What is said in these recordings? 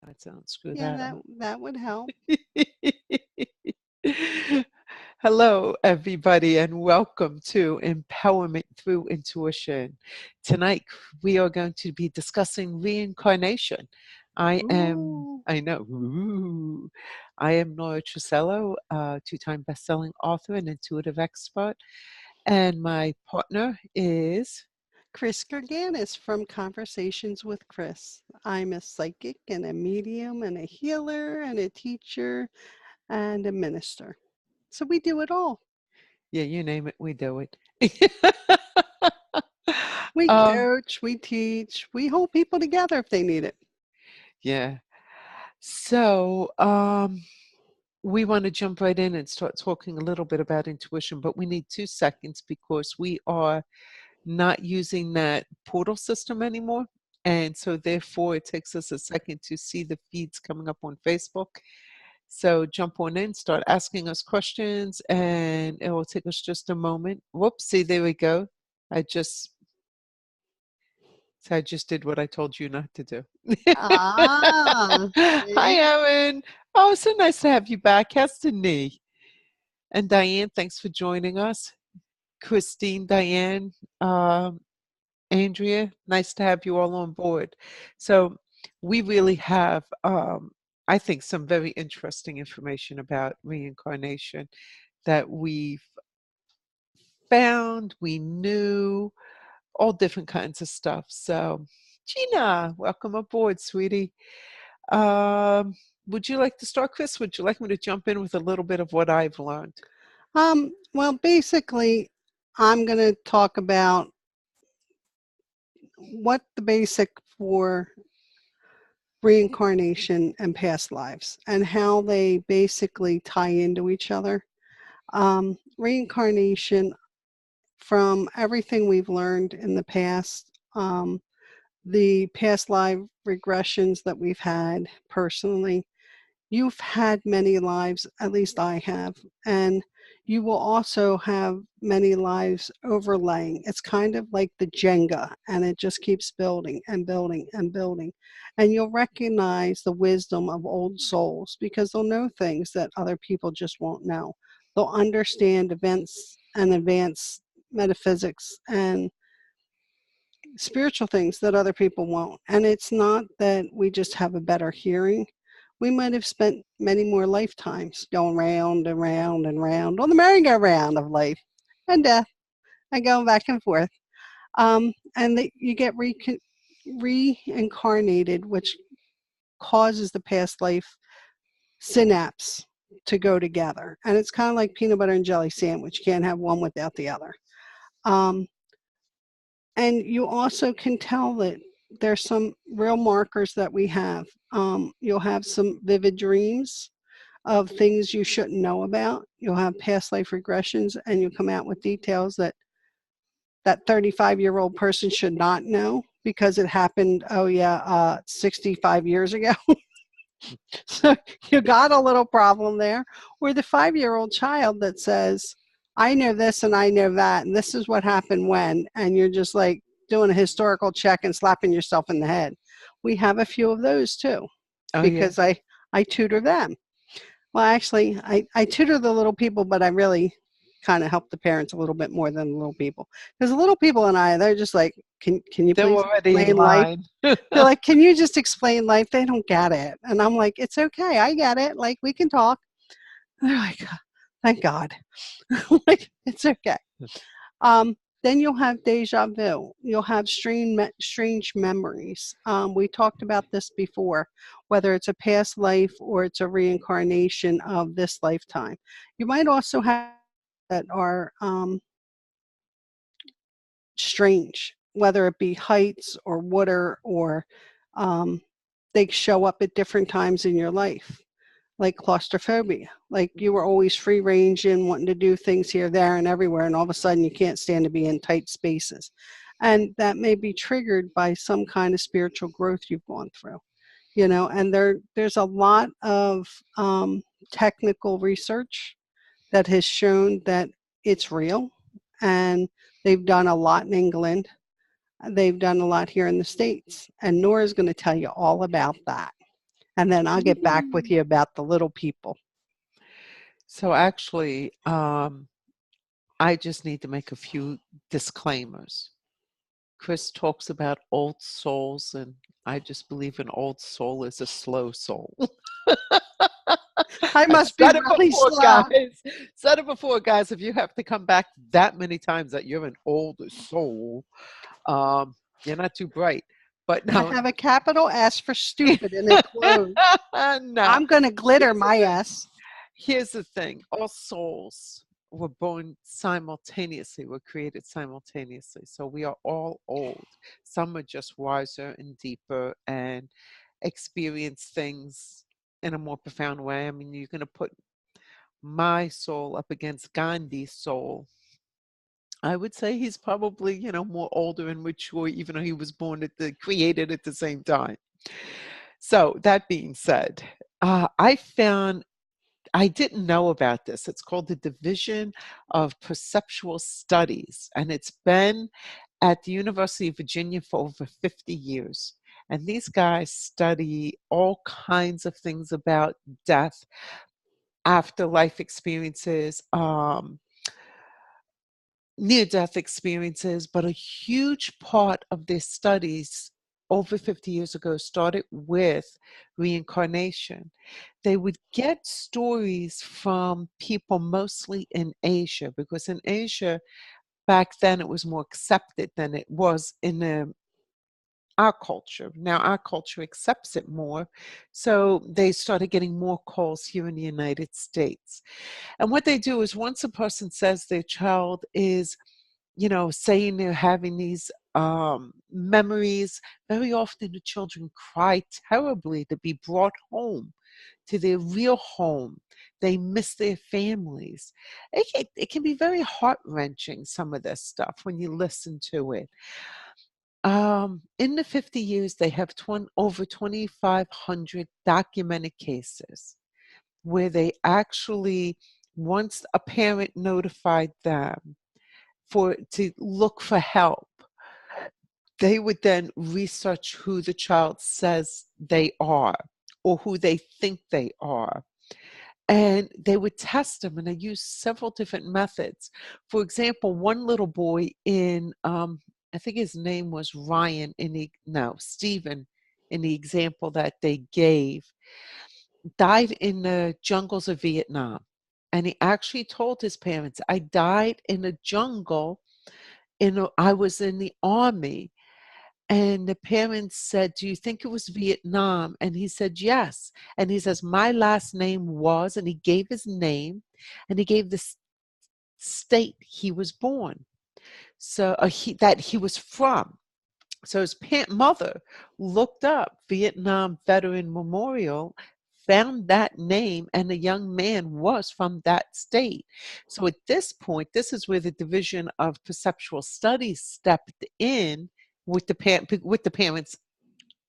That sounds screw Yeah, that that would help. up. Hello, everybody, and welcome to Empowerment Through Intuition. Tonight, we are going to be discussing reincarnation. Ooh. I know, ooh, I am Nora Truscello, two-time best-selling author and intuitive expert, and my partner is. Chris Gurganus from Conversations with Chris. I'm a psychic and a medium and a healer and a teacher and a minister. So we do it all. Yeah, you name it, we do it. We uh, coach, we teach, we hold people together if they need it. yeah. So, we want to jump right in and start talking a little bit about intuition, but we need 2 seconds because we are not using that portal system anymore. And so, therefore, it takes us a second to see the feeds coming up on Facebook. So, jump on in, start asking us questions, and it will take us just a moment. Whoops, see, there we go. I just So I just did what I told you not to do. Ah, Hi, see? Erin. Oh, so nice to have you back. How's the knee? And Diane, thanks for joining us. Christine, Diane, um, Andrea, nice to have you all on board. So we really have, I think, some very interesting information about reincarnation that we've found, we knew, all different kinds of stuff. So, Gina, welcome aboard, sweetie. Um, would you like to start, Chris? Would you like me to jump in with a little bit of what I've learned? Well, basically, I'm going to talk about what the basic for reincarnation and past lives and how they basically tie into each other. Reincarnation, from everything we've learned in the past, the past life regressions that we've had personally, you've had many lives, at least I have, and you will also have many lives overlaying. It's kind of like the Jenga, and it just keeps building and building and building. And you'll recognize the wisdom of old souls because they'll know things that other people just won't know. They'll understand events and advanced metaphysics and spiritual things that other people won't. And it's not that we just have a better hearing. We might have spent many more lifetimes going round and round and round on the merry-go-round of life and death and going back and forth. And that you get reincarnated, which causes the past life synapse to go together. And it's kind of like peanut butter and jelly sandwich. You can't have one without the other. Um, And you also can tell that there's some real markers that we have. You'll have some vivid dreams of things you shouldn't know about. You'll have past life regressions, and you'll come out with details that that 35-year-old person should not know because it happened, 65 years ago. So you got a little problem there. Or the 5-year-old child that says, I know this and I know that, and this is what happened when, and you're just like doing a historical check and slapping yourself in the head. We have a few of those too, Oh, yeah. because I tutor them. Well, actually, I tutor the little people, but I really kind of help the parents a little bit more than the little people. Because the little people and I, they're just like, can you They're please already in explain life? line. They're like, can you just explain life? They don't get it. And I'm like, it's okay. I get it. Like, we can talk. And they're like, thank God. Like, it's okay. Then you'll have deja vu. You'll have strange memories. We talked about this before, whether it's a past life or it's a reincarnation of this lifetime. You might also have that are strange, whether it be heights or water or um, they show up at different times in your life, like claustrophobia. Like you were always free range and wanting to do things here, there, and everywhere, and all of a sudden you can't stand to be in tight spaces. And that may be triggered by some kind of spiritual growth you've gone through. And there's a lot of technical research that has shown that it's real, and they've done a lot in England. They've done a lot here in the States, and Nora's going to tell you all about that. and then I'll get back with you about the little people. So actually, I just need to make a few disclaimers. Chris talks about old souls, and I just believe an old soul is a slow soul. I I must be said it really before, slow. guys. Said it before, guys. If you have to come back that many times that you're an old soul, um, you're not too bright. But I no, have a capital S for stupid in it closed. no. I'm going to glitter Here's the my thing. S. Here's the thing. All souls were born simultaneously, were created simultaneously. So we are all old. Some are just wiser and deeper and experience things in a more profound way. I mean, you're going to put my soul up against Gandhi's soul. I would say he's probably, more older and mature, even though he was created at the same time. So that being said, I didn't know about this. It's called the Division of Perceptual Studies, and it's been at the University of Virginia for over 50 years. And these guys study all kinds of things about death, afterlife experiences, near death experiences, but a huge part of their studies over 50 years ago started with reincarnation. They would get stories from people mostly in Asia, because in Asia, back then, it was more accepted than it was in our culture. Now, our culture accepts it more. So they started getting more calls here in the United States. And what they do is once a person says their child is saying they're having these memories, very often the children cry terribly to be brought home to their real home. They miss their families. It can be very heart wrenching, some of this stuff, when you listen to it. In the 50 years, they have over 2,500 documented cases where they actually, once a parent notified them to look for help, they would then research who the child says they are or who they think they are. And they would test them, and they used several different methods. For example, one little boy I think his name was Stephen, in the example that they gave, died in the jungles of Vietnam. And he actually told his parents, I died in a jungle. I was in the army. And the parents said, do you think it was Vietnam? And he said, yes. And he says, my last name was, and he gave his name, and he gave the state he was born. So that he was from. So his mother looked up Vietnam Veteran Memorial, found that name, and the young man was from that state. So at this point, this is where the Division of Perceptual Studies stepped in with the parents'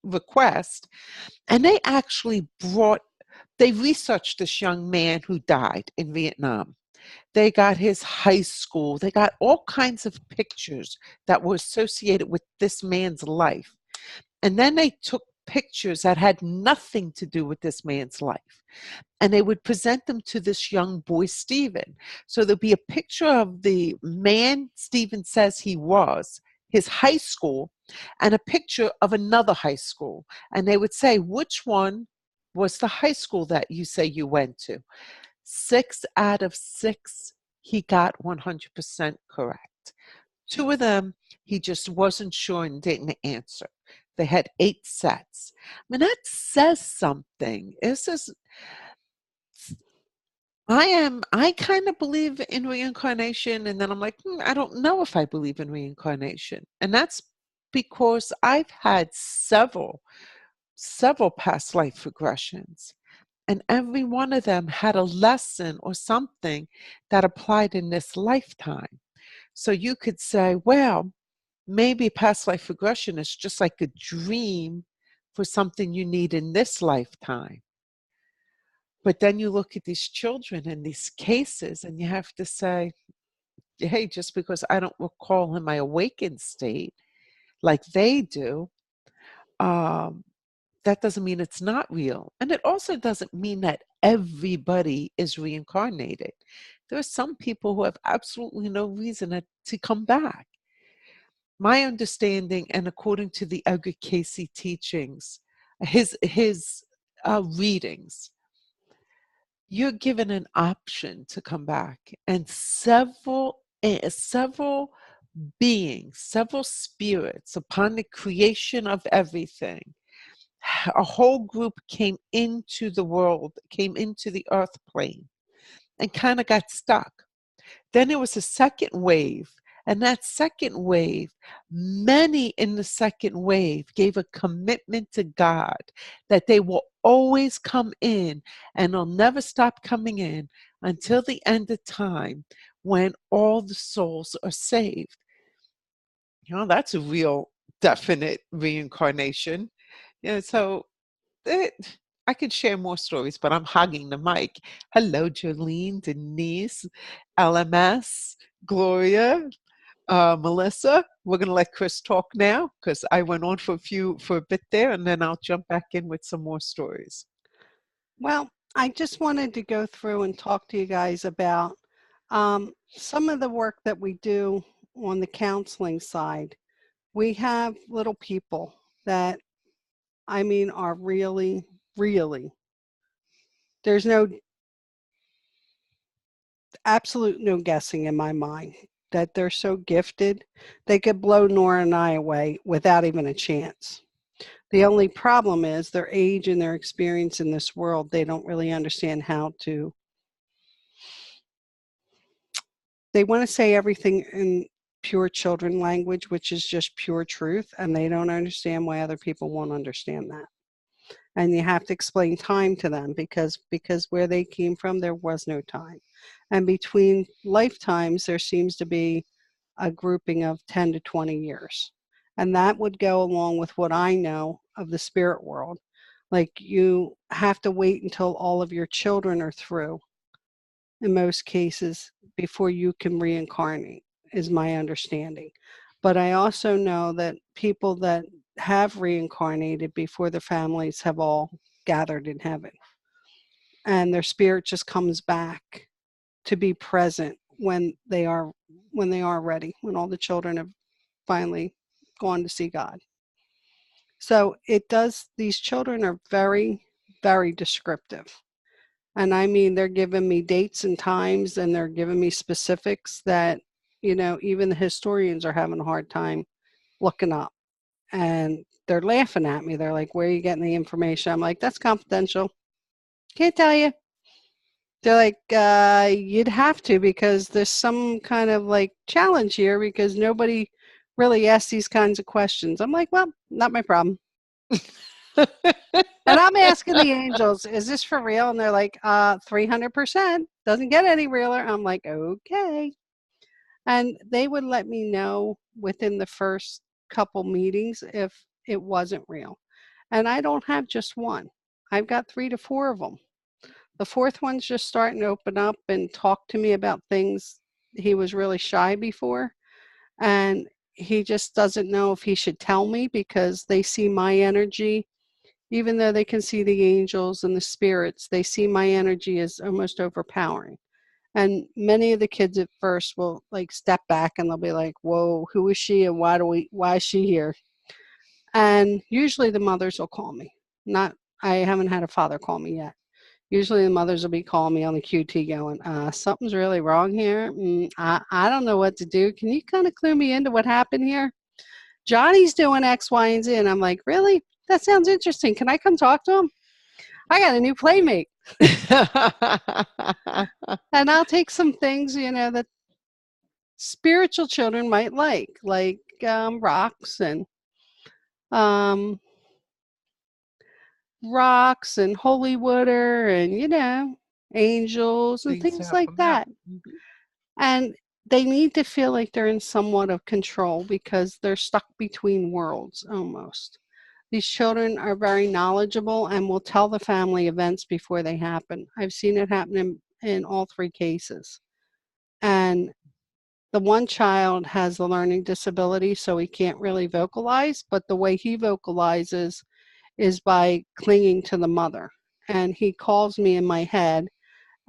request, and they researched this young man who died in Vietnam. They got his high school. They got all kinds of pictures that were associated with this man's life. And then they took pictures that had nothing to do with this man's life. And they would present them to this young boy, Stephen. So there'd be a picture of the man Stephen says he was, his high school, and a picture of another high school. And they would say, which one was the high school that you say you went to? 6 out of 6, he got 100% correct. 2 of them, he just wasn't sure and didn't answer. They had 8 sets. I mean, that says something. I kind of believe in reincarnation, and then I'm like, I don't know if I believe in reincarnation. And that's because I've had several past life regressions. And every one of them had a lesson or something that applied in this lifetime. So you could say, well, maybe past life regression is just like a dream for something you need in this lifetime. But then you look at these children and these cases, and you have to say, hey, just because I don't recall in my awakened state like they do, um, that doesn't mean it's not real. And it also doesn't mean that everybody is reincarnated. There are some people who have absolutely no reason to come back. My understanding, and according to the Edgar Casey teachings, his readings, you're given an option to come back, and several beings, several spirits, upon the creation of everything, a whole group came into the world, came into the earth plane, and kind of got stuck. Then there was a second wave, and that second wave, many in the second wave gave a commitment to God that they will always come in, and they'll never stop coming in until the end of time, when all the souls are saved. That's a real definite reincarnation. So it, I could share more stories, but I'm hogging the mic. Hello, Jolene, Denise, LMS, Gloria, Melissa. We're going to let Chris talk now, because I went on for a bit there, and then I'll jump back in with some more stories. Well, I just wanted to go through and talk to you guys about some of the work that we do on the counseling side. We have little people that, I mean, are really, really, there's absolute no guessing in my mind that they're so gifted, they could blow Nora and I away without even a chance. The only problem is their age and their experience in this world. They don't really understand how to, they want to say everything in pure children language, which is just pure truth, and they don't understand why other people won't understand that. And you have to explain time to them, because where they came from, there was no time. And between lifetimes, there seems to be a grouping of 10 to 20 years. And that would go along with what I know of the spirit world. Like, you have to wait until all of your children are through, in most cases, before you can reincarnate, is my understanding. But I also know that people that have reincarnated before their families have all gathered in heaven, and their spirit just comes back to be present when they are ready, when all the children have finally gone to see God. So it does, these children are very, very descriptive. And I mean, they're giving me dates and times, and they're giving me specifics that, even the historians are having a hard time looking up. And they're laughing at me. They're like, "Where are you getting the information?" I'm like, "That's confidential. Can't tell you." They're like, "You'd have to, because there's some kind of like challenge here, because nobody really asks these kinds of questions." I'm like, "Well, not my problem." And I'm asking the angels, "Is this for real?" And they're like, 300%. Doesn't get any realer. I'm like, "Okay." And they would let me know within the first couple meetings if it wasn't real. And I don't have just one. I've got 3 to 4 of them. The fourth one's just starting to open up and talk to me about things he was really shy before. And he just doesn't know if he should tell me, because they see my energy. Even though they can see the angels and the spirits, they see my energy as almost overpowering. And many of the kids at first will like step back, and they'll be like, "Whoa, who is she, and why is she here?" And usually the mothers will call me. Not, I haven't had a father call me yet. Usually the mothers will be calling me on the QT going, "Something's really wrong here. I don't know what to do. Can you kind of clue me into what happened here? Johnny's doing X, Y, and Z." And I'm like, "Really? That sounds interesting. Can I come talk to him? I got a new playmate." And I'll take some things, that spiritual children might like rocks and um, holy water, and angels and Things to things help like them out. that. And they need to feel like they're in somewhat of control, because they're stuck between worlds almost. These children are very knowledgeable and will tell the family events before they happen. I've seen it happen in all 3 cases. And the one child has a learning disability, so he can't really vocalize, but the way he vocalizes is by clinging to the mother. And he calls me in my head,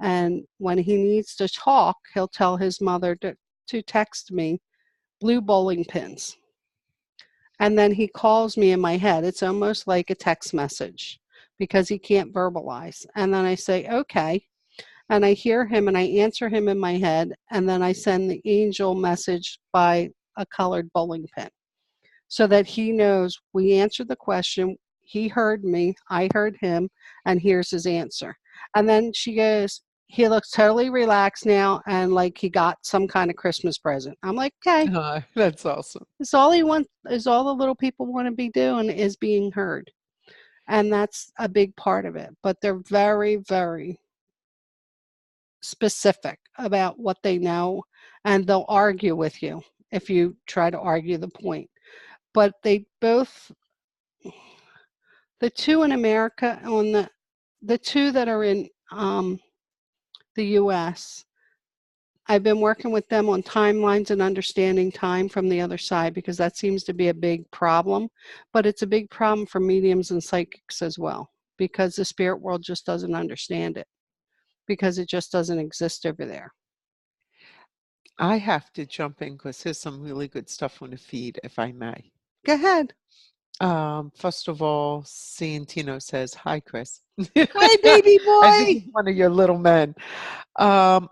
and when he needs to talk, he'll tell his mother to text me blue bowling pins. And then he calls me in my head. It's almost like a text message because he can't verbalize. And then I say, okay. And I hear him and I answer him in my head. And then I send the angel message by a colored bowling pin so that he knows we answered the question. He heard me, I heard him, and here's his answer. And then she goes, he looks totally relaxed now and like he got some kind of Christmas present. I'm like, okay, That's awesome. it's all he wants, is all the little people want to be doing is being heard. And that's a big part of it. But they're very, very specific about what they know, and they'll argue with you if you try to argue the point. But they both, the two in America, on the two that are in the US, I've been working with them on timelines and understanding time from the other side because that seems to be a big problem. But it's a big problem for mediums and psychics as well because the spirit world just doesn't understand it because it just doesn't exist over there. I have to jump in because there's some really good stuff on the feed, if I may. Go ahead. First of all, Santino says, "Hi, Chris." Hi, baby I think boy. he's one of your little men. Um,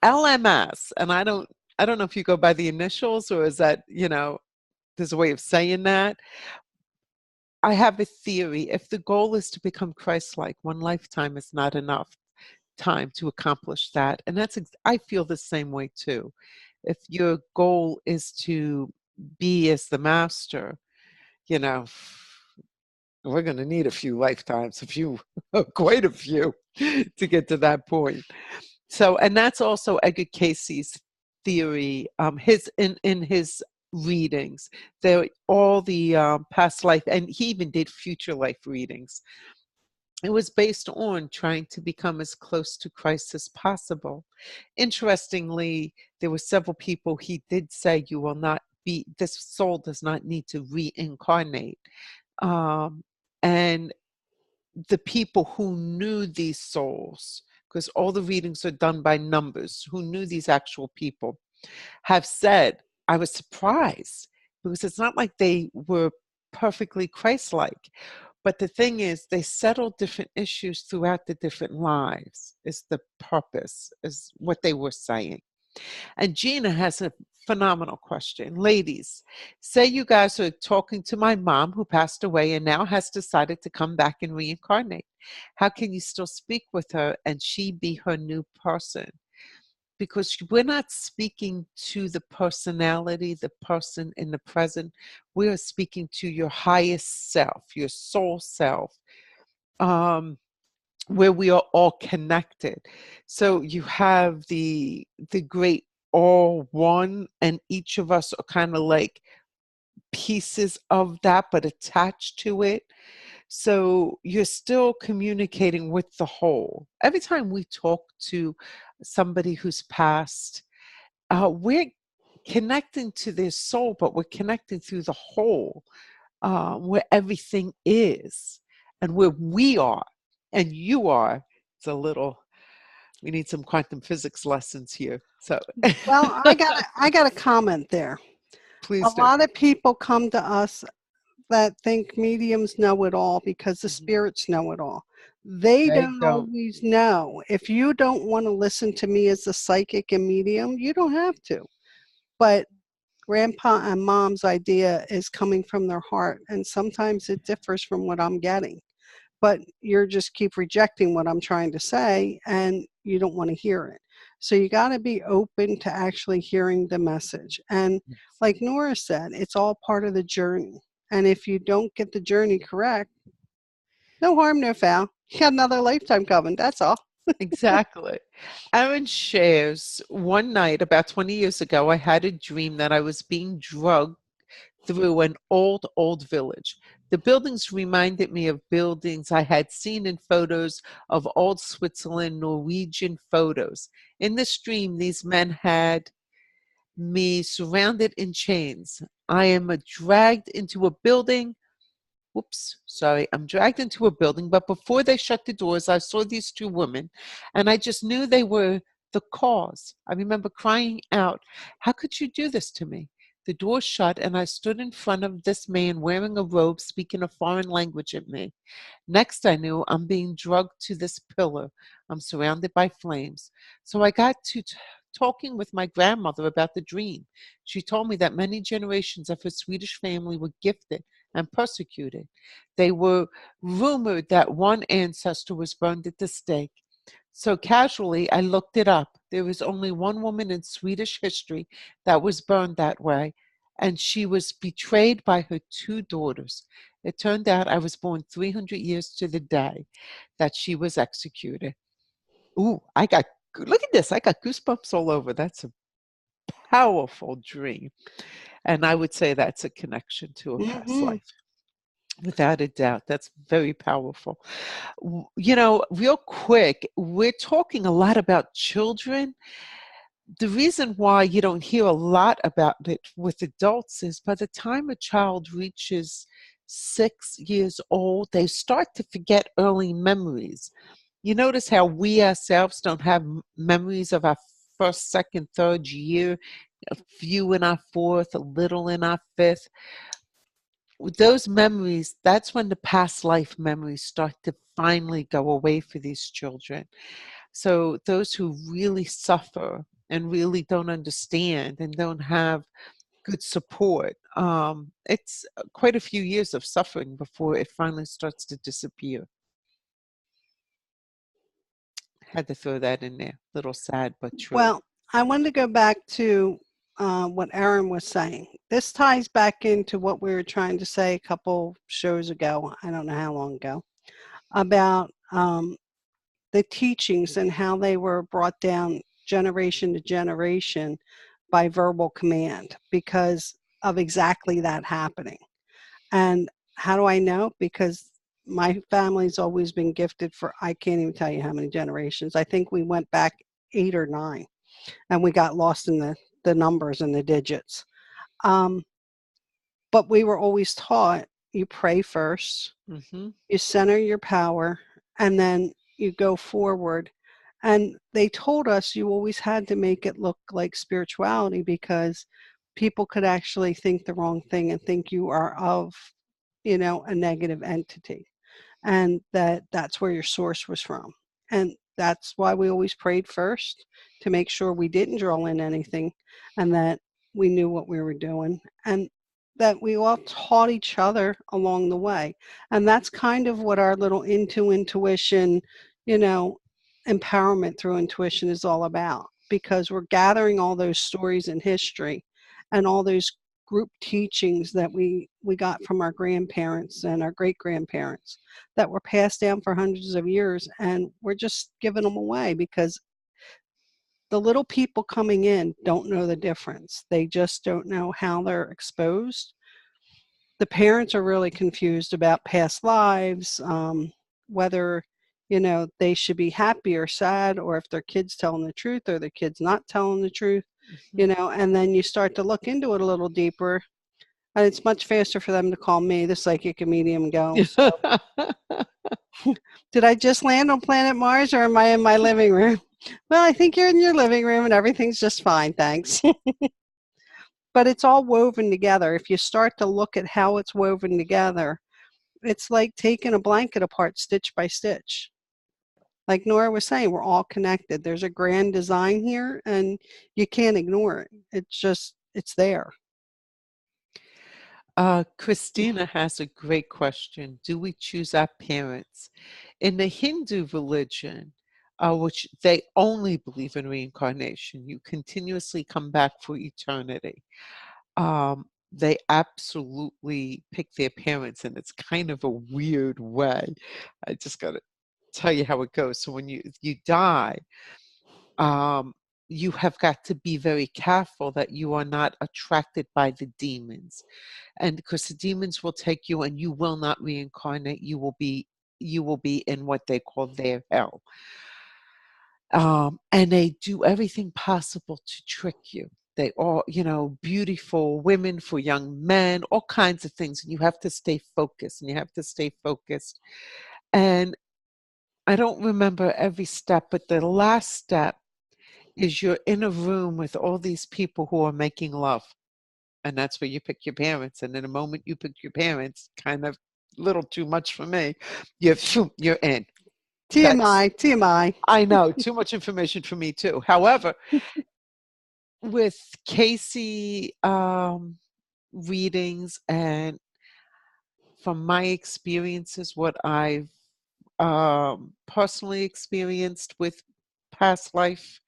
LMS, and I don't know if you go by the initials or is that, there's a way of saying that. I have a theory. If the goal is to become Christ-like, one lifetime is not enough time to accomplish that. And I feel the same way too. If your goal is to be as the master, you know, we're going to need a few lifetimes, quite a few, to get to that point. So, and that's also Edgar Casey's theory. His in his readings, there all the past life, and he even did future life readings. It was based on trying to become as close to Christ as possible. Interestingly, there were several people he did say, you will not be, this soul does not need to reincarnate. And the people who knew these souls, because all the readings are done by numbers, who knew these actual people, have said, I was surprised because it's not like they were perfectly Christ-like. But the thing is, they settled different issues throughout the different lives, is the purpose, is what they were saying. And Gina has a phenomenal question. Ladies, say you guys are talking to my mom who passed away and now has decided to come back and reincarnate. How can you still speak with her and she be her new person? Because we're not speaking to the personality, the person in the present. We are speaking to your highest self, your soul self, where we are all connected. So you have the great all one, and each of us are kind of like pieces of that, but attached to it. So you're still communicating with the whole. Every time we talk to somebody who's passed, we're connecting to their soul, but we're connecting through the whole, where everything is and where we are and you are. It's a little, we need some quantum physics lessons here. So Well, I got a comment there. A please do. lot of people come to us that think mediums know it all because the Mhm. spirits know it all. They They don't don't. always know. If you don't want to listen to me as a psychic and medium, you don't have to. But grandpa and mom's idea is coming from their heart, and sometimes it differs from what I'm getting. But you're just keep rejecting what I'm trying to say and you don't want to hear it. So you got to be open to actually hearing the message. And Yes. like Nora said, it's all part of the journey. And if you don't get the journey correct, no harm, no foul. You got another lifetime coming. That's all. Exactly. Aaron shares, one night about 20 years ago, I had a dream that I was being drugged through an old village. The buildings reminded me of buildings I had seen in photos of old Switzerland, Norwegian photos. In this dream, these men had me surrounded in chains. I am dragged into a building Whoops, sorry, I'm dragged into a building, but before they shut the doors, I saw these two women, and I just knew they were the cause. I remember crying out, "How could you do this to me?" The door shut, and I stood in front of this man wearing a robe, speaking a foreign language at me. Next, I knew I'm being drugged to this pillar. I'm surrounded by flames. So I got to talking with my grandmother about the dream. She told me that many generations of her Swedish family were gifted and persecuted. They were rumored that one ancestor was burned at the stake. So casually, I looked it up. There was only one woman in Swedish history that was burned that way, and she was betrayed by her two daughters. It turned out I was born 300 years to the day that she was executed. Ooh, look at this. I got goosebumps all over. That's a powerful dream. And I would say that's a connection to a past Mhm. life. Without a doubt, that's very powerful. Real quick, we're talking a lot about children. The reason why you don't hear a lot about it with adults is by the time a child reaches 6 years old, they start to forget early memories. You notice how we ourselves don't have memories of our first, second, third year, a few in our fourth, a little in our fifth. With those memories, that's when the past life memories start to finally go away for these children. So those who really suffer and really don't understand and don't have good support, it's quite a few years of suffering before it finally starts to disappear. Had to throw that in there. Little sad but true. Well, I wanted to go back to what Aaron was saying. This ties back into what we were trying to say a couple shows ago. I don't know how long ago, about the teachings and how they were brought down generation to generation by verbal command because of exactly that happening. And how do I know? Because my family's always been gifted for, I can't even tell you how many generations. I think we went back 8 or 9 and we got lost in the numbers and the digits. Um, but we were always taught you pray first, Hmm. you center your power, and then you go forward. And they told us you always had to make it look like spirituality because people could actually think the wrong thing and think you are of, a negative entity, and that's where your source was from. And that's why we always prayed first to make sure we didn't draw in anything and that we knew what we were doing and that we all taught each other along the way. And that's kind of what our little intuition, you know, empowerment through intuition is all about because we're gathering all those stories in history and all those group teachings that we got from our grandparents and our great grandparents that were passed down for hundreds of years, and we're just giving them away because the little people coming in don't know the difference. They just don't know how they're exposed. The parents are really confused about past lives, whether they should be happy or sad, or if their kids telling the truth or their kids not telling the truth. Hmm. And then you start to look into it a little deeper, and it's much faster for them to call me, the psychic and medium, and go, "So, did I just land on planet Mars or am I in my living room?" Well, I think you're in your living room and everything's just fine, thanks. But it's all woven together. If you start to look at how it's woven together, it's like taking a blanket apart stitch by stitch. Like Nora was saying, we're all connected. There's a grand design here and you can't ignore it. It's there. Christina has a great question. Do we choose our parents? In the Hindu religion, which they only believe in reincarnation, you continuously come back for eternity. They absolutely pick their parents, and it's kind of a weird way. I just got to tell you how it goes. So when you die, um, you have got to be very careful that you are not attracted by the demons, and because the demons will take you and you will not reincarnate, you will be in what they call their hell. And they do everything possible to trick you. They all, beautiful women for young men, all kinds of things. And you have to stay focused and you have to stay focused. And I don't remember every step, but the last step is you're in a room with all these people who are making love. And that's where you pick your parents. And in the moment you pick your parents, kind of little too much for me, you're in. That's, TMI, TMI. I know, too much information for me too. However, with Casey readings and from my experiences, what I've personally experienced with past life,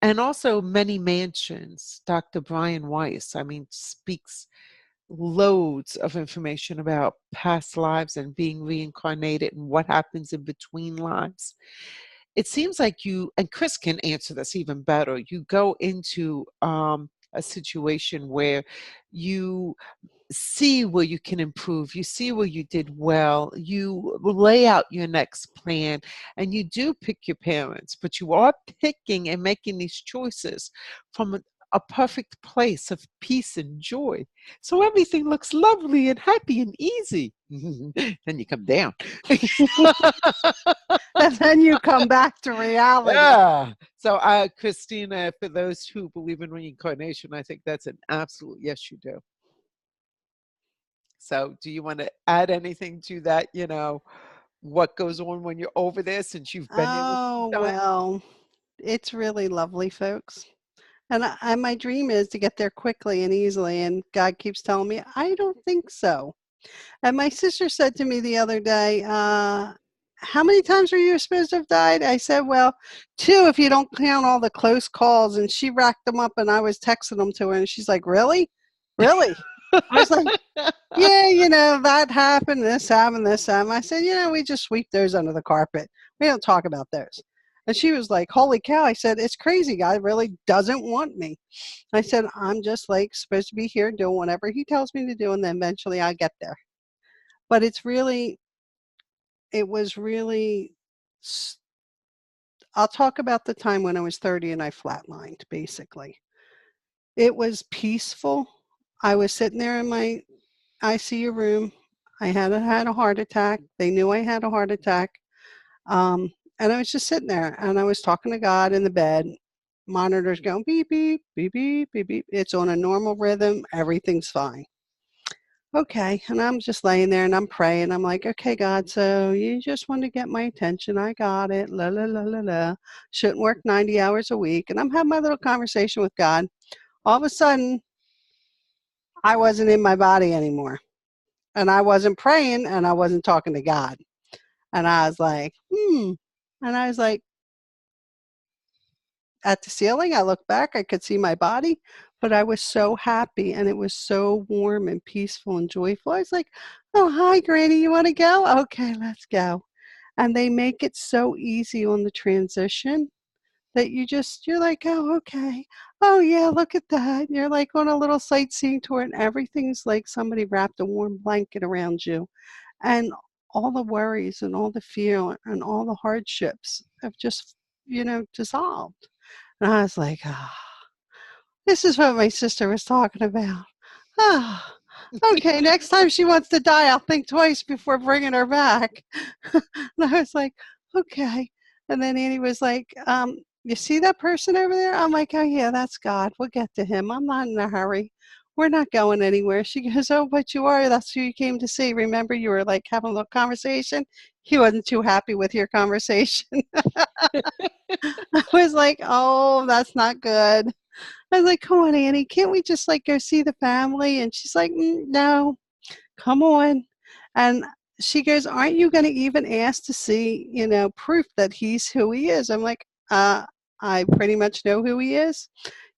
and also many mansions, Dr. Brian Weiss, I mean, speaks loads of information about past lives and being reincarnated and what happens in between lives. It seems like you, and Chris can answer this even better, you go into a situation where you see where you can improve, you see where you did well, you lay out your next plan, and you do pick your parents, but you are picking and making these choices from a perfect place of peace and joy. So everything looks lovely and happy and easy. Then you come down. And then you come back to reality. Yeah. So, Christina, for those who believe in reincarnation, I think that's an absolute yes, you do. So, do you want to add anything to that? What goes on when you're over there since you've been here a few Oh, times? well, it's really lovely, folks. And my dream is to get there quickly and easily. And God keeps telling me, I don't think so. And my sister said to me the other day, how many times are you supposed to have died? I said, well, two if you don't count all the close calls. And she racked them up and I was texting them to her. And she's like, really? Really? I was like, yeah, that happened, this happened, this happened. I said, we just sweep those under the carpet. We don't talk about those. And she was like, holy cow. I said, it's crazy. God really doesn't want me. I said, I'm just like supposed to be here doing whatever he tells me to do. And then eventually I get there. But it was really, I'll talk about the time when I was 30 and I flatlined, basically. It was peaceful. I was sitting there in my ICU room. I hadn't had a heart attack. They knew I had a heart attack. And I was just sitting there and I was talking to God in the bed. Monitors going beep, beep, beep, beep, beep, beep. It's on a normal rhythm. Everything's fine. Okay. And I'm just laying there and I'm praying. I'm like, okay, God, so you just want to get my attention. I got it. La, la, la, la, la. Shouldn't work 90 hours a week. And I'm having my little conversation with God. All of a sudden, I wasn't in my body anymore. And I wasn't praying and I wasn't talking to God. And I was like, And I was like, at the ceiling, I looked back, I could see my body, but I was so happy and it was so warm and peaceful and joyful. I was like, oh, hi, Granny, you want to go? Okay, let's go. And they make it so easy on the transition that you're like, oh, okay. Oh, yeah, look at that. You're like on a little sightseeing tour and everything's like somebody wrapped a warm blanket around you. And all the worries and all the fear and all the hardships have just, dissolved. And I was like, ah, this is what my sister was talking about. Ah, okay, next time she wants to die, I'll think twice before bringing her back. And I was like, okay. And then Annie was like, you see that person over there? I'm like, oh, yeah, that's God. We'll get to him. I'm not in a hurry. We're not going anywhere. She goes, oh, but you are. That's who you came to see. Remember, you were like having a little conversation. He wasn't too happy with your conversation. I was like, oh, that's not good. I was like, come on, Annie, can't we just like go see the family? And she's like, no, come on. And she goes, aren't you going to even ask to see, proof that he's who he is? I'm like, I pretty much know who he is.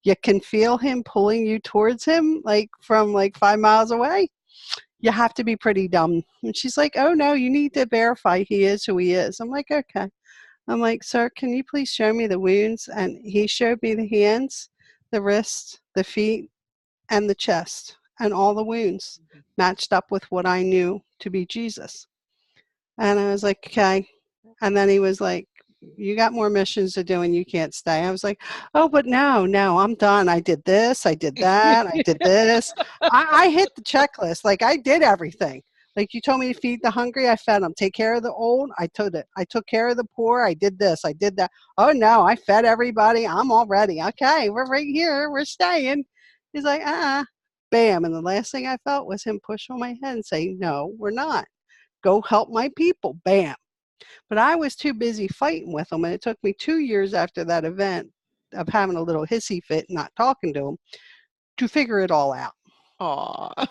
You can feel him pulling you towards him, like from like 5 miles away. You have to be pretty dumb. And she's like, oh, no, you need to verify he is who he is. I'm like, okay. I'm like, sir, can you please show me the wounds? And he showed me the hands, the wrists, the feet, and the chest, and all the wounds matched up with what I knew to be Jesus. And I was like, okay. And then he was like, You got more missions to do and you can't stay. I was like, oh, but no, I'm done. I did this, I did that, I did this. I hit the checklist. Like I did everything. Like you told me to feed the hungry, I fed them. Take care of the old, I took it. I took care of the poor, I did this, I did that. Oh no, I fed everybody. I'm all ready. Okay, we're right here. We're staying. He's like, bam. And the last thing I felt was him push on my head and say, no, we're not. Go help my people. Bam. But I was too busy fighting with him. And it took me 2 years after that event of having a little hissy fit, not talking to him, to figure it all out. Aw.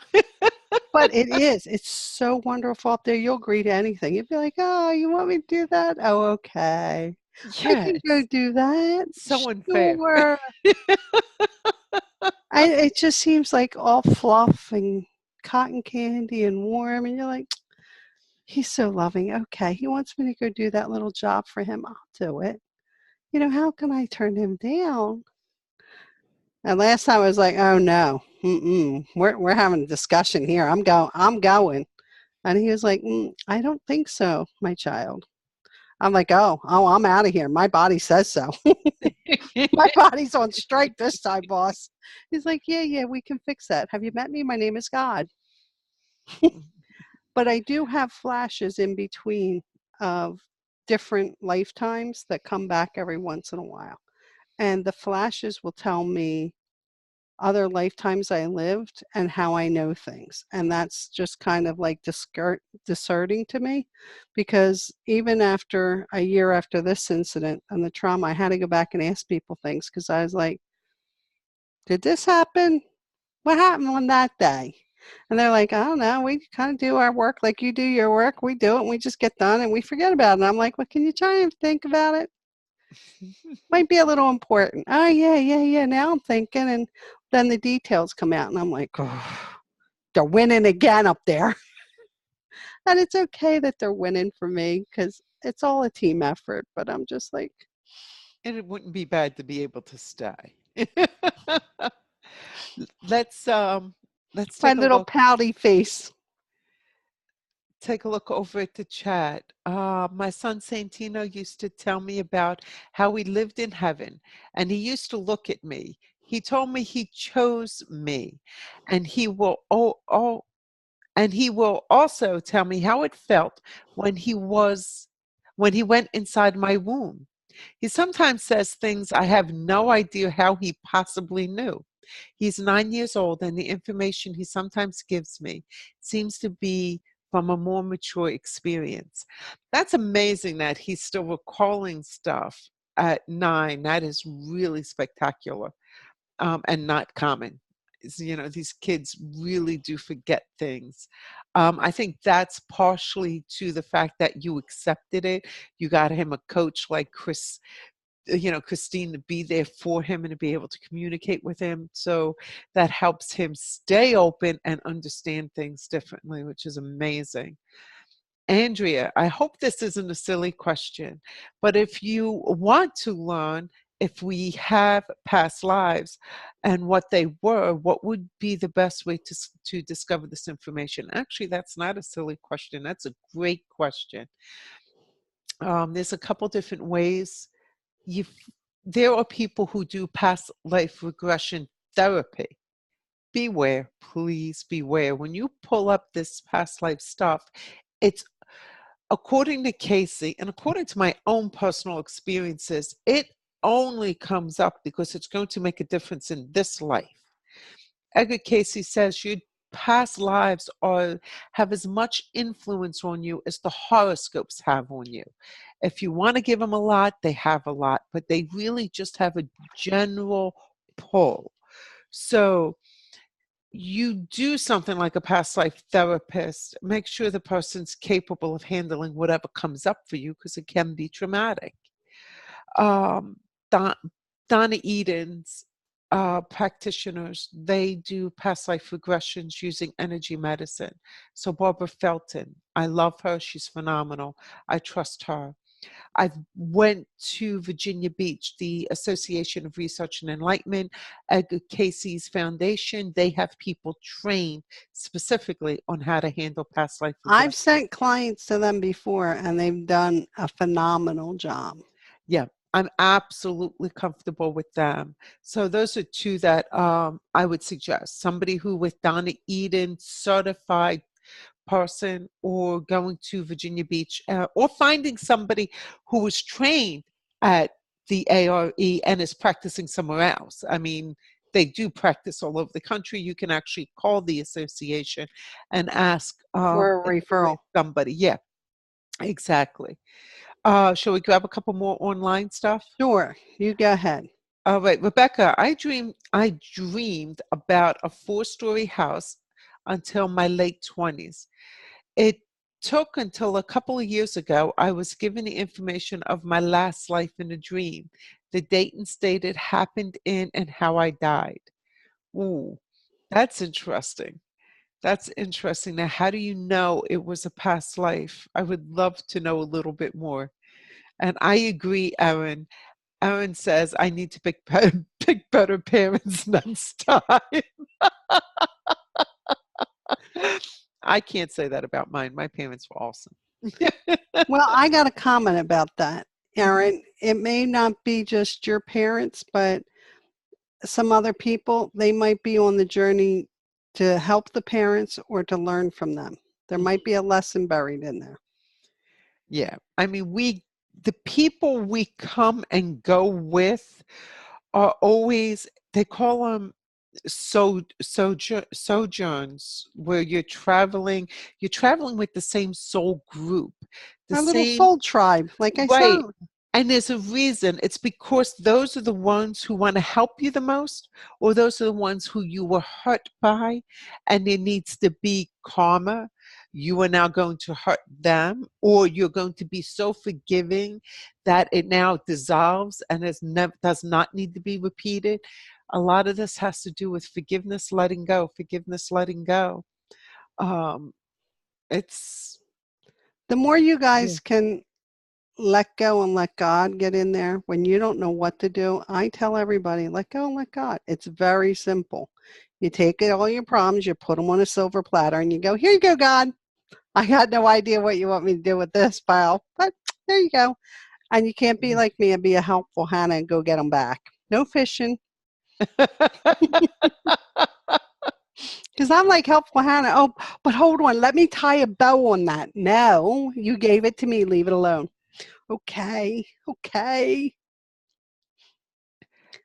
But it's so wonderful up there. You'll agree to anything. You'd be like, oh, you want me to do that? Oh, okay. I can go Yes. do that. So unfair. Sure. It just seems like all fluff and cotton candy and warm. And you're like, he's so loving. Okay. He wants me to go do that little job for him. I'll do it. How can I turn him down? And last time I was like, oh no, we're having a discussion here. I'm going. And he was like, I don't think so, my child. I'm like, oh, I'm out of here. My body says so. My body's on strike this time, boss. He's like, yeah, we can fix that. Have you met me? My name is God. But I do have flashes in between of different lifetimes that come back every once in a while. And the flashes will tell me other lifetimes I lived and how I know things. And that's just kind of like discerning to me, because even after a year after this incident and the trauma, I had to go back and ask people things because I was like, did this happen? What happened on that day? And they're like, I don't know. We kind of do our work like you do your work. We do it and we just get done and we forget about it. And I'm like, well, can you try and think about it? Might be a little important. Oh, yeah. Now I'm thinking. And then the details come out and I'm like, oh, they're winning again up there. And it's okay that they're winning for me because it's all a team effort. But I'm just like, And it wouldn't be bad to be able to stay. Let's my take a little look. pouty face. Take a look over at the chat. My son Santino used to tell me about how he lived in heaven, and he used to look at me. He told me he chose me, and he will also tell me how it felt when he went inside my womb. He sometimes says things I have no idea how he possibly knew. He's 9 years old, and the information he sometimes gives me seems to be from a more mature experience. That's amazing that he's still recalling stuff at 9. That is really spectacular, and not common. These kids really do forget things. I think that's partially to the fact that you accepted it. You got him a coach like Christine, to be there for him and to be able to communicate with him. So that helps him stay open and understand things differently, which is amazing. Andrea, I hope this isn't a silly question, but if you want to learn if we have past lives and what they were, what would be the best way to discover this information? Actually, that's not a silly question. That's a great question. There's a couple different ways. you there are people who do past life regression therapy. Beware, please beware. When you pull up this past life stuff, it's according to Casey and according to my own personal experiences, it only comes up because it's going to make a difference in this life. Edgar Casey says your past lives have as much influence on you as the horoscopes have on you. If you want to give them a lot, they have a lot, but they really just have a general pull. So you do something like a past life therapist, make sure the person's capable of handling whatever comes up for you because it can be traumatic. Um, Don, Donna Eden's practitioners, they do past life regressions using energy medicine. So Barbara Felton, I love her. She's phenomenal. I trust her. I went to Virginia Beach, the Association of Research and Enlightenment, Edgar Casey's foundation. They have people trained specifically on how to handle past life regression. I've sent clients to them before and they've done a phenomenal job. Yeah, I'm absolutely comfortable with them. So those are two that I would suggest. Somebody who with Donna Eden certified person, or going to Virginia Beach, or finding somebody who was trained at the ARE and is practicing somewhere else. I mean, they do practice all over the country. You can actually call the association and ask for a if there is referral. somebody. Yeah, exactly. Shall we grab a couple more online stuff? Sure, you go ahead. All right, Rebecca, I dreamed about a four-story house until my late 20s. It took until a couple of years ago I was given the information of my last life in a dream. The date and state it happened in and how I died. Ooh, that's interesting. That's interesting. Now, how do you know it was a past life? I would love to know a little bit more. And I agree, Aaron. Aaron says I need to pick pick better parents next time. I can't say that about mine. My parents were awesome. Well, I got a comment about that, Mhm. Erin. It may not be just your parents, but some other people, they might be on the journey to help the parents or to learn from them. There might be a lesson buried in there. Yeah. I mean, the people we come and go with are always, they call them sojourns, where you're traveling with the same soul group, the Our little same. soul tribe, like I Right. said. And there's a reason. It's because those are the ones who want to help you the most, or those are the ones who you were hurt by, and there needs to be karma. You are now going to hurt them, or you're going to be so forgiving that it now dissolves and does not need to be repeated. A lot of this has to do with forgiveness, letting go, forgiveness, letting go. Um, it's The more you yeah. guys can let go and let God get in there when you don't know what to do, I tell everybody, let go and let God. It's very simple. You take all your problems, you put them on a silver platter, and you go, here you go, God. I got no idea what you want me to do with this pile, but there you go. And you can't be like me and be a helpful Hannah and go get them back. No fishing. Because I'm like helpful Hannah. Oh, but hold on. Let me tie a bow on that. No, you gave it to me. Leave it alone. Okay. Okay.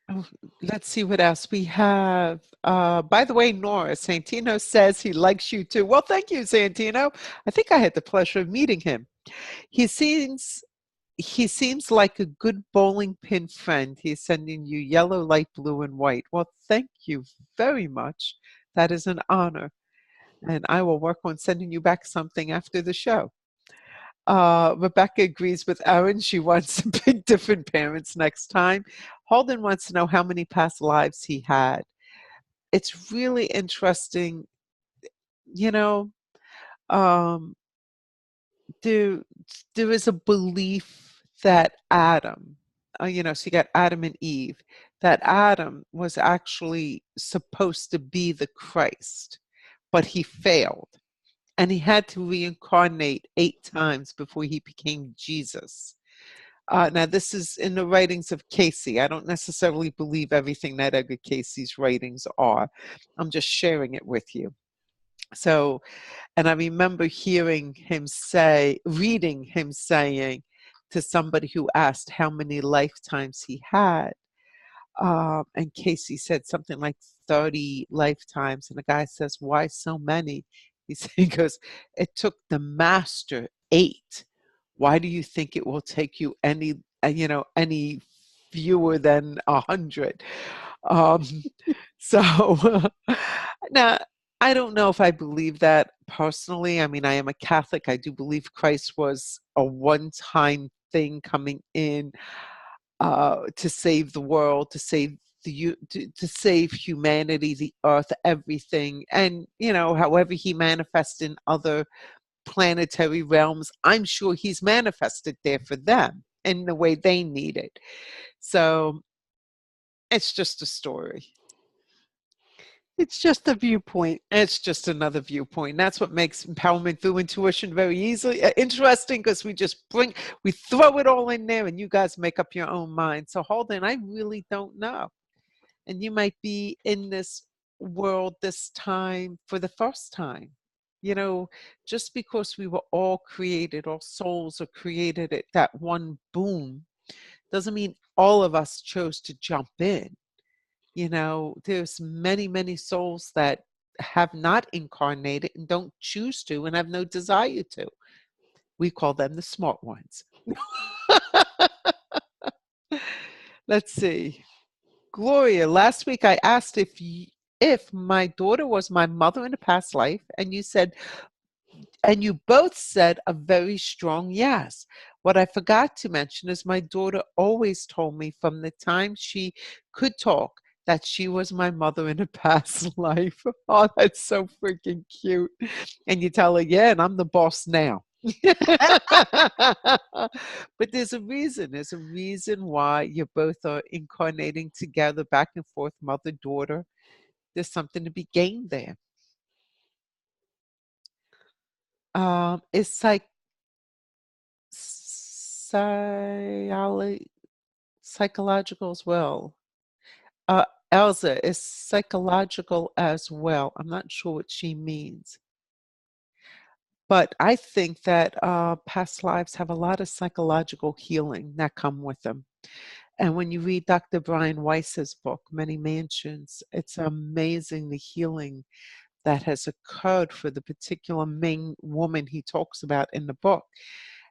Oh, let's see what else we have. By the way, Nora, Santino says he likes you too. Well, thank you, Santino. I think I had the pleasure of meeting him. He seems he seems like a good bowling pin friend. He's sending you yellow, light blue, and white. Well, thank you very much. That is an honor. And I will work on sending you back something after the show. Rebecca agrees with Aaron. She wants to pick different parents next time. Holden wants to know how many past lives he had. It's really interesting. You know, um, there, there is a belief that Adam, so you got Adam and Eve, that Adam was actually supposed to be the Christ, but he failed. And he had to reincarnate 8 times before he became Jesus. Now, this is in the writings of Casey. I don't necessarily believe everything that Edgar Casey's writings are. I'm just sharing it with you. So, and I remember reading him saying to somebody who asked how many lifetimes he had, and Casey said something like 30 lifetimes. And the guy says, why so many? He goes, it took the master 8. Why do you think it will take you any fewer than 100? Um, so now, I don't know if I believe that personally. I mean, I am a Catholic. I do believe Christ was a one-time thing coming in to save the world, to save humanity, the earth, everything, and however he manifests in other planetary realms, I'm sure he's manifested there for them in the way they need it. So it's just a story. It's just a viewpoint. It's just another viewpoint. That's what makes empowerment through intuition very easily interesting, because we throw it all in there and you guys make up your own mind. So hold on, I really don't know. And you might be in this world this time for the first time. You know, just because we were all created, all souls are created at that one boom, doesn't mean all of us chose to jump in. You know, there's many, many souls that have not incarnated and don't choose to and have no desire to. We call them the smart ones. Let's see. Gloria, last week I asked if my daughter was my mother in a past life, and you both said a very strong yes. What I forgot to mention is my daughter always told me from the time she could talk that she was my mother in a past life. Oh, that's so freaking cute. And you tell her, yeah, and I'm the boss now. But there's a reason. There's a reason why you both are incarnating together, back and forth, mother, daughter. There's something to be gained there. It's like psychology, psychological as well. Elsa is psychological as well. I'm not sure what she means. But I think that past lives have a lot of psychological healing that come with them. And when you read Dr. Brian Weiss's book, Many Mansions, it's amazing the healing that has occurred for the particular main woman he talks about in the book.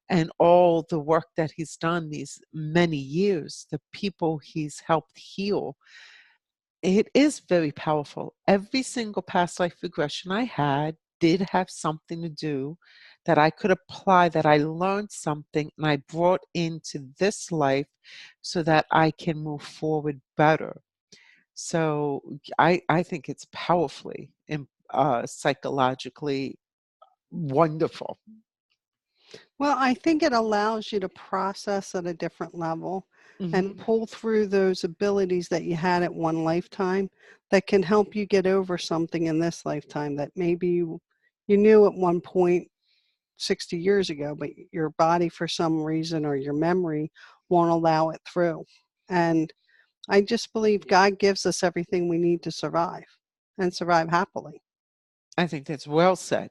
And all the work that he's done these many years, the people he's helped heal, it is very powerful. Every single past life regression I had did have something to do that I could apply, that I learned something and I brought into this life so that I can move forward better. So I think it's powerfully and psychologically wonderful. Well, I think it allows you to process at a different level and Hmm. pull through those abilities that you had at one lifetime that can help you get over something in this lifetime that maybe you knew at one point 60 years ago, but your body, for some reason, or your memory won't allow it through. And I just believe God gives us everything we need to survive and survive happily. I think that's well said.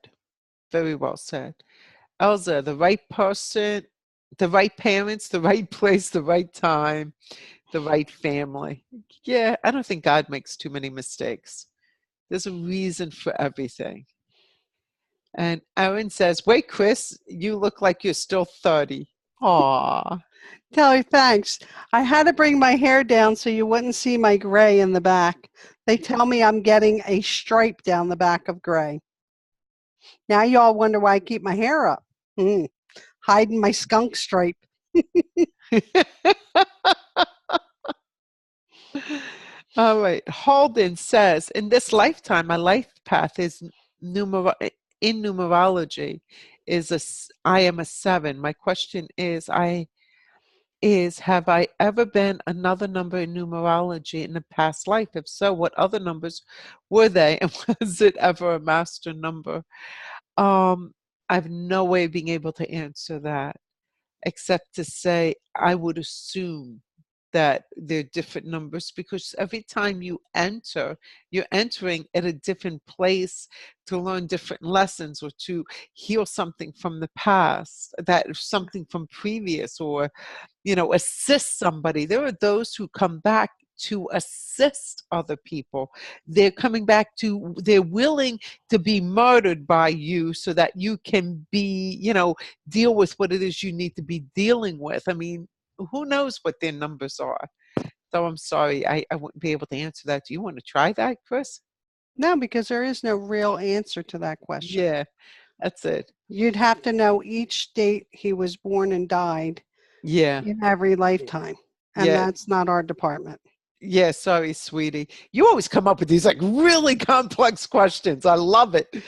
Very well said. Elza, the right person, the right parents, the right place, the right time, the right family. Yeah, I don't think God makes too many mistakes. There's a reason for everything. And Aaron says, wait, Chris, you look like you're still 30. Aw. Tell you thanks. I had to bring my hair down so you wouldn't see my gray in the back. They tell me I'm getting a stripe down the back of gray. Now you all wonder why I keep my hair up. Hiding my skunk stripe. All right. Holden says, in this lifetime, my life path is in numerology I am a 7. My question is have I ever been another number in numerology in a past life? If so, what other numbers were they? And was it ever a master number? I have no way of being able to answer that, except to say I would assume that they're different numbers, because every time you enter, you're entering at a different place to learn different lessons or to heal something from the past, that something from previous, or assist somebody. There are those who come back to assist other people. They're willing to be murdered by you so that you can deal with what it is you need to be dealing with. I mean, who knows what their numbers are? So I'm sorry, I wouldn't be able to answer that. Do you want to try that, Chris? No, because there is no real answer to that question. Yeah, that's it. You'd have to know each date he was born and died Yeah, in every lifetime. And yeah. that's not our department. Yeah, sorry, sweetie. You always come up with these like really complex questions. I love it.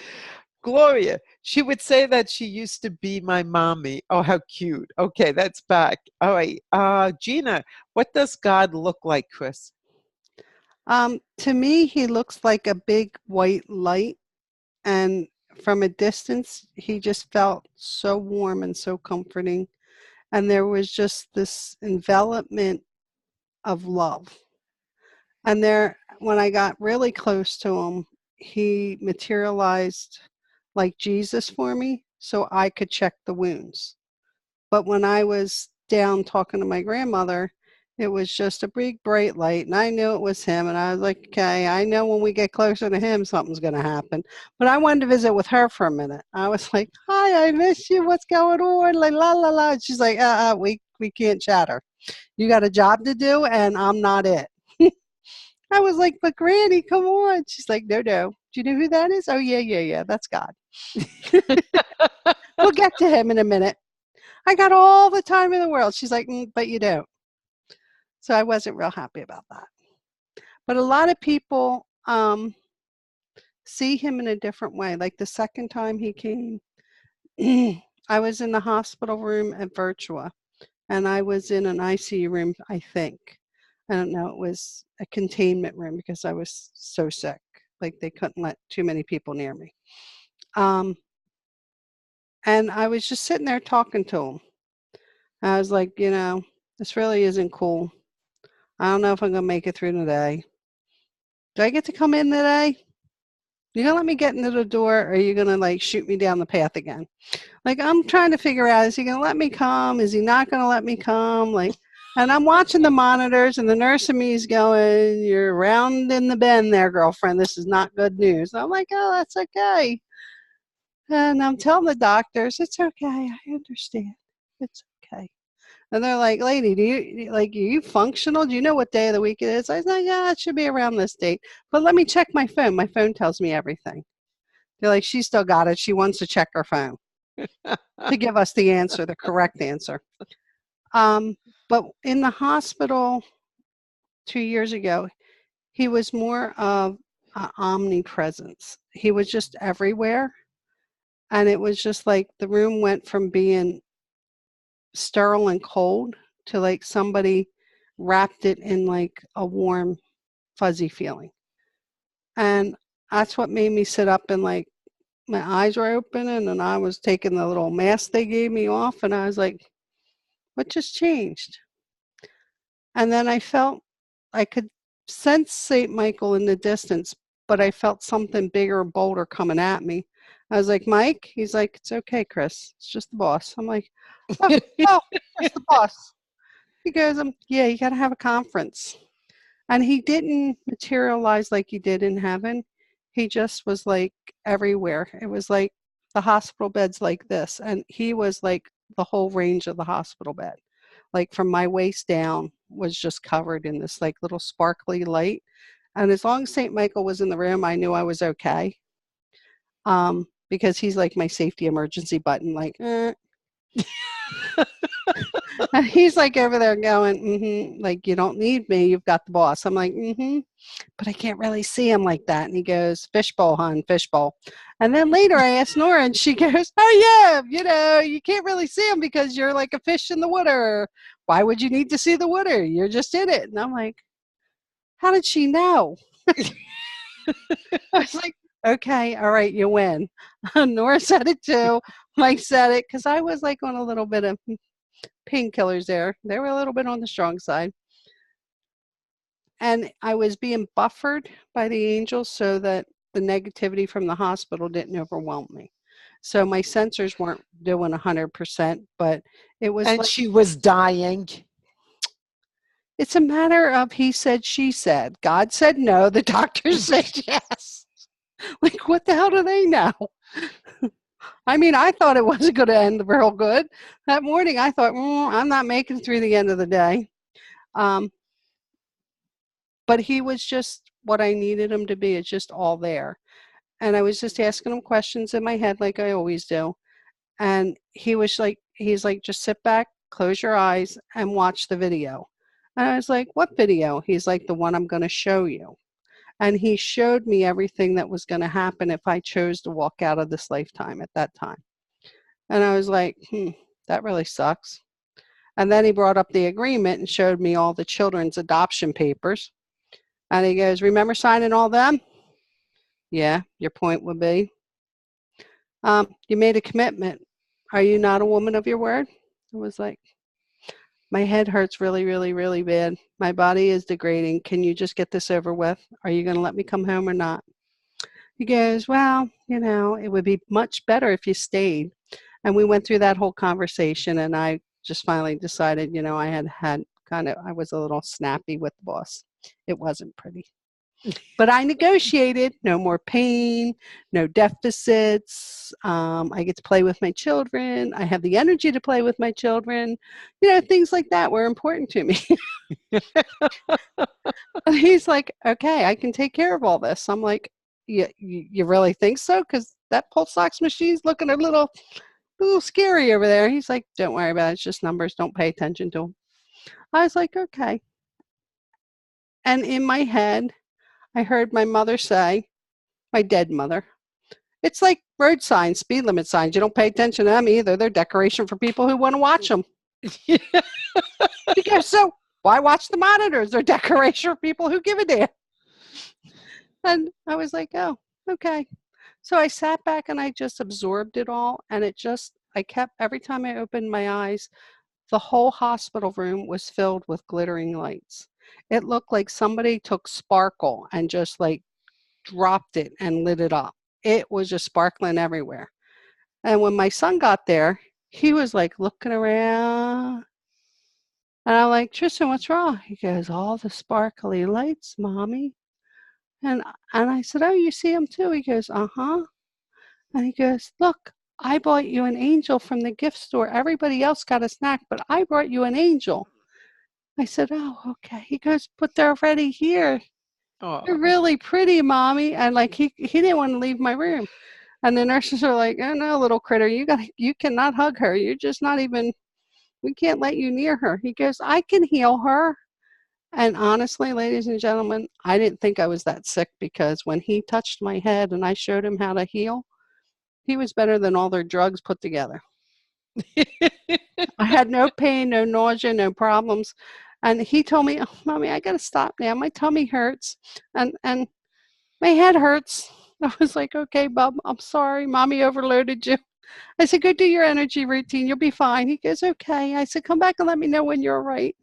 Gloria, she would say that she used to be my mommy. Oh, how cute. Okay, that's back. All right. Gina, what does God look like, Chris? To me, he looks like a big white light, and from a distance, he just felt so warm and so comforting. And there was just this envelopment of love. And there, when I got really close to him, he materialized like Jesus for me so I could check the wounds. But when I was down talking to my grandmother, it was just a big bright light, and I knew it was him. And I was like, okay, I know when we get closer to him, something's going to happen. But I wanted to visit with her for a minute. I was like, hi, I miss you. What's going on? Like, la, la, la. And she's like, we can't chatter. You got a job to do, and I'm not it. I was like, but Granny, come on. She's like, no, no. Do you know who that is? Oh, yeah, yeah, yeah. That's God. We'll get to him in a minute. I got all the time in the world. She's like, but you don't. So I wasn't real happy about that. But a lot of people see him in a different way. Like the second time he came, I was in the hospital room at Virtua, and I was in an ICU room, I think. I don't know, it was a containment room because I was so sick. Like they couldn't let too many people near me. Um, and I was just sitting there talking to him. I was like, this really isn't cool. I don't know if I'm going to make it through today. Do I get to come in today? You gonna let me get into the door, or are you gonna like shoot me down the path again? Like I'm trying to figure out, is he gonna let me come? Is he not gonna let me come? Like, and I'm watching the monitors, and the nurse in me is going, "You're round in the bend there, girlfriend. This is not good news." I'm like, "Oh, that's okay." And I'm telling the doctors, "It's okay. I understand. It's okay." And they're like, "Lady, are you functional? Do you know what day of the week it is?" I was like, "Yeah, it should be around this date. But let me check my phone. My phone tells me everything." They're like, "She still got it. She wants to check her phone to give us the answer, the correct answer." Um, but in the hospital 2 years ago, he was more of an omnipresence. He was just everywhere. And it was just like the room went from being sterile and cold to like somebody wrapped it in like a warm, fuzzy feeling. And that's what made me sit up, and like my eyes were open, and I was taking the little mask they gave me off, and I was like, what just changed? And then I felt I could sense St. Michael in the distance, but I felt something bigger and bolder coming at me. I was like, Mike? He's like, it's okay, Chris. It's just the boss. I'm like, oh, oh, just the boss. He goes, yeah, you got to have a conference. And he didn't materialize like he did in heaven. He just was like everywhere. It was like the hospital bed's like this. And he was like the whole range of the hospital bed. Like from my waist down was just covered in this like little sparkly light. And as long as St. Michael was in the room, I knew I was okay. Because he's like my safety emergency button, like, And he's like over there going, like, you don't need me. You've got the boss. I'm like, but I can't really see him like that. And he goes, fishbowl, hon, fishbowl. And then later I asked Nora, and she goes, oh, yeah, you can't really see him because you're like a fish in the water. Why would you need to see the water? You're just in it. And I'm like, how did she know? I was like, okay, all right, you win. Nora said it too. Mike said it because I was like on a little bit of painkillers there. They were a little bit on the strong side. And I was being buffered by the angels so that the negativity from the hospital didn't overwhelm me. So my sensors weren't doing 100%, but it was And like, she was dying. it's a matter of he said, she said. God said no, the doctors said yes. Like, what the hell do they know? I mean, I thought it wasn't going to end real good. That morning, I thought, I'm not making it through the end of the day. Um, but he was just what I needed him to be. It's just all there. And I was just asking him questions in my head like I always do. And he's like, just sit back, close your eyes, and watch the video. And I was like, what video? He's like, the one I'm going to show you. And he showed me everything that was going to happen if I chose to walk out of this lifetime at that time. And I was like, that really sucks. And then he brought up the agreement and showed me all the children's adoption papers. And he goes, remember signing all them? Yeah, your point would be, you made a commitment. Are you not a woman of your word? I was like, my head hurts really, really, really bad. My body is degrading. Can you just get this over with? Are you going to let me come home or not? He goes, well, it would be much better if you stayed. And we went through that whole conversation, and I just finally decided, I was a little snappy with the boss. It wasn't pretty. But I negotiated no more pain, no deficits. I get to play with my children. I have the energy to play with my children. Things like that were important to me. And he's like, okay, I can take care of all this. I'm like, you really think so? Because that pulse ox machine's looking a little scary over there. He's like, don't worry about it. It's just numbers. Don't pay attention to them. I was like, okay. And in my head, I heard my mother say, my dead mother, it's like road signs, speed limit signs. You don't pay attention to them either. They're decoration for people who want to watch them. Because so why watch the monitors? They're decoration for people who give a damn. And I was like, oh, okay. So I sat back and I just absorbed it all. And every time I opened my eyes, the whole hospital room was filled with glittering lights. It looked like somebody took sparkle and just like dropped it and lit it up. It was just sparkling everywhere. And when my son got there, he was like looking around. And I'm like, Tristan, what's wrong? He goes, all the sparkly lights, mommy. And and I said, oh, you see them too? He goes, uh-huh. And he goes, look, I bought you an angel from the gift store. Everybody else got a snack, but I brought you an angel. I said, oh, okay. He goes, but they're already here. They're Oh. really pretty, mommy. And like he didn't want to leave my room. And the nurses are like, oh no, little critter, you cannot hug her. You're just not even, we can't let you near her. He goes, I can heal her. And honestly, ladies and gentlemen, I didn't think I was that sick because when he touched my head and I showed him how to heal, he was better than all their drugs put together. I had no pain, no nausea, no problems. And he told me, oh, mommy, I got to stop now. My tummy hurts and my head hurts. I was like, okay, Bub, I'm sorry. Mommy overloaded you. I said, go do your energy routine. You'll be fine. He goes, okay. I said, come back and let me know when you're all right.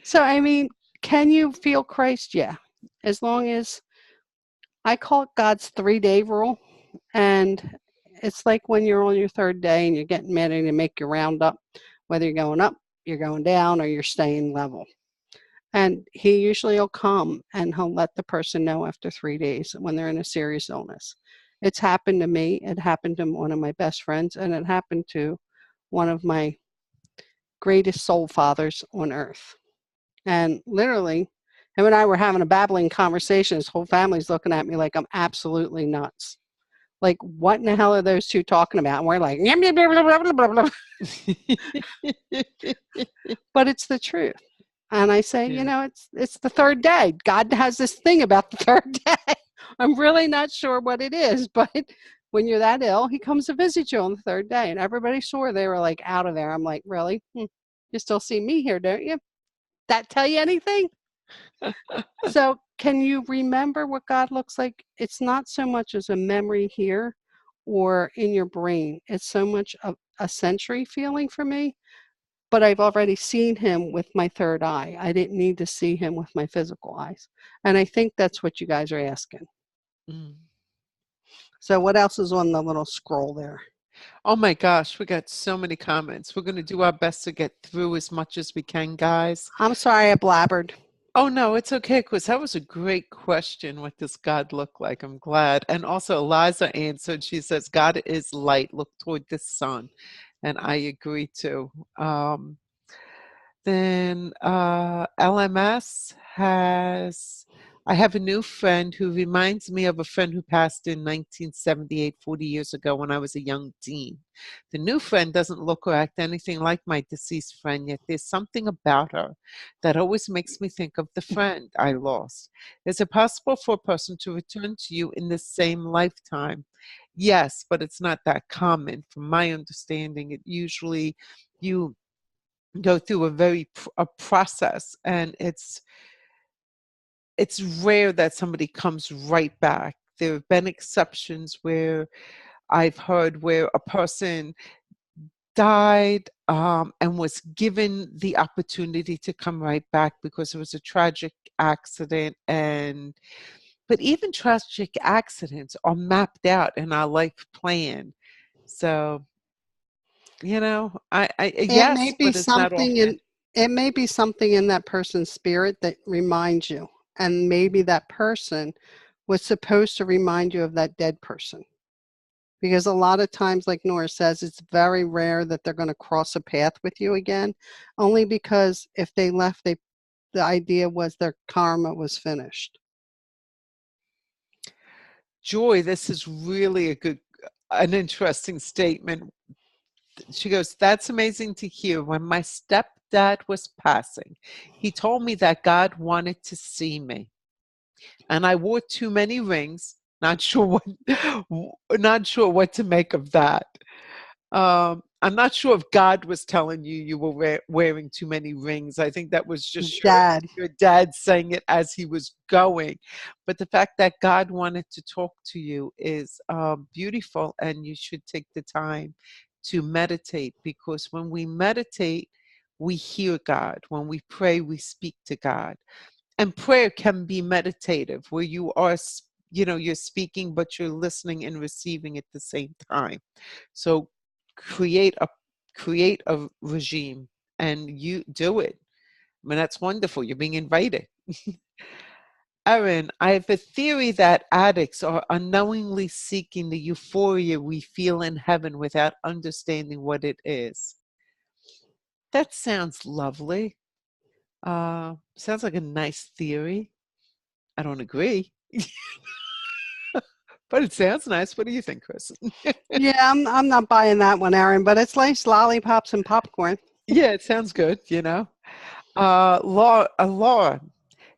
So, I mean, can you feel Christ? Yeah. As long as I call it God's 3-day rule. And it's like when you're on your third day and you're getting ready to make your round up, whether you're going up, you're going down, or you're staying level. And he usually will come and he'll let the person know after 3 days when they're in a serious illness. It's happened to me. It happened to one of my best friends, and it happened to one of my greatest soul fathers on earth. And literally, him and I were having a babbling conversation. His whole family's looking at me like I'm absolutely nuts. Like, what in the hell are those two talking about? And we're like, blah, blah, blah, blah. But it's the truth. And I say, Yeah. it's the third day. God has this thing about the third day. I'm really not sure what it is, but when you're that ill, he comes to visit you on the third day. And everybody swore they were like out of there. I'm like, really? You still see me here, don't you? That tell you anything? So can you remember what God looks like? It's not so much as a memory here or in your brain. It's so much of a sensory feeling for me. But I've already seen him with my third eye. I didn't need to see him with my physical eyes. And I think that's what you guys are asking. Mm. So what else is on the little scroll there? Oh my gosh, we got so many comments. We're going to do our best to get through as much as we can, guys. I'm sorry I blabbered. Oh no, it's okay, because that was a great question. What does God look like? I'm glad. And also, Eliza answered. She says, God is light. Look toward the sun. And I agree too. Then LMS has, I have a new friend who reminds me of a friend who passed in 1978, 40 years ago when I was a young teen. The new friend doesn't look or act anything like my deceased friend, yet there's something about her that always makes me think of the friend I lost. Is it possible for a person to return to you in the same lifetime? Yes, but it's not that common. From my understanding, it usually you go through a process, and it's rare that somebody comes right back. There have been exceptions where I've heard where a person died, and was given the opportunity to come right back because it was a tragic accident. And but even tragic accidents are mapped out in our life plan. So, I It may yes, be but it's not something often. in it may be something in that person's spirit that reminds you, and maybe that person was supposed to remind you of that dead person. Because a lot of times, like Nora says, it's very rare that they're going to cross a path with you again, only because if they left, the idea was their karma was finished. Joy, this is really an interesting statement. She goes, "That's amazing to hear. When my stepdad was passing, he told me that God wanted to see me. And I wore too many rings. Not sure what, not sure what to make of that. I'm not sure if God was telling you you were wearing too many rings. I think that was just Dad. your dad saying it as he was going. But the fact that God wanted to talk to you is beautiful, and you should take the time to meditate, because when we meditate, we hear God. When we pray, we speak to God. And prayer can be meditative, where you are, you're speaking, but you're listening and receiving at the same time. So create a create a regime, and you do it. I mean, that's wonderful. You're being invited. Erin, I have a theory that addicts are unknowingly seeking the euphoria we feel in heaven without understanding what it is. That sounds lovely. Sounds like a nice theory. I don't agree, but it sounds nice. What do you think, Chris? Yeah, I'm not buying that one, Aaron, but it's nice lollipops and popcorn. Yeah, it sounds good. Laura,